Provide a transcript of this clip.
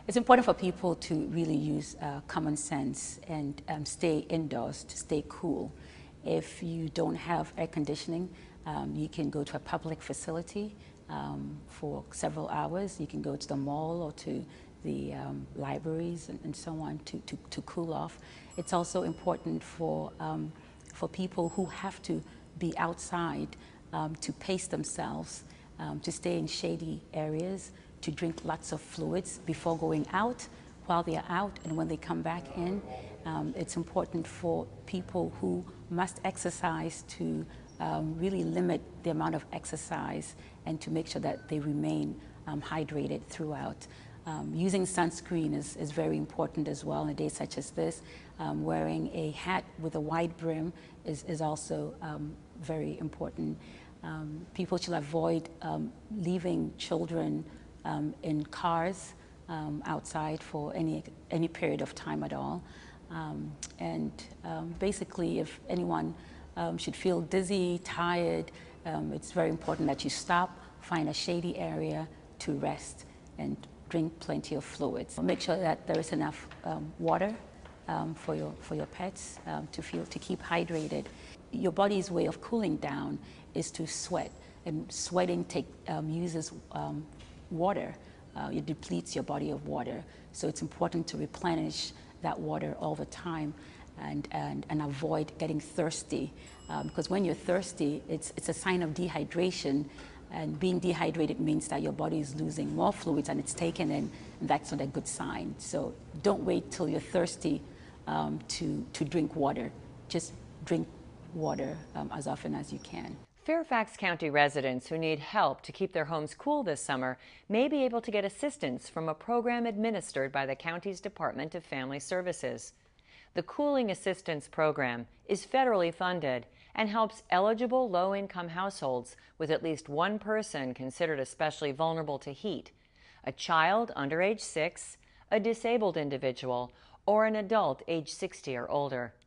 It's important for people to really use common sense and stay indoors to stay cool. If you don't have air conditioning, you can go to a public facility for several hours. You can go to the mall or to the libraries and so on to cool off. It's also important for people who have to be outside to pace themselves, to stay in shady areas, to drink lots of fluids before going out, while they are out, and when they come back in. It's important for people who must exercise to really limit the amount of exercise and to make sure that they remain hydrated throughout. Using sunscreen is very important as well in a day such as this. Wearing a hat with a wide brim is also very important. People should avoid leaving children in cars outside for any period of time at all. Basically, if anyone should feel dizzy, tired, it's very important that you stop, find a shady area to rest, and drink plenty of fluids. Make sure that there is enough water for your pets to keep hydrated. Your body's way of cooling down is to sweat, and sweating uses water. It depletes your body of water, so it's important to replenish that water all the time and avoid getting thirsty, because when you're thirsty, it's a sign of dehydration, and being dehydrated means that your body is losing more fluids and it's taken in, and that's not a good sign. So don't wait till you're thirsty to drink water. Just drink water as often as you can. Fairfax County residents who need help to keep their homes cool this summer may be able to get assistance from a program administered by the county's Department of Family Services. The Cooling Assistance Program is federally funded and helps eligible low-income households with at least one person considered especially vulnerable to heat, a child under age 6, a disabled individual, or an adult age 60 or older.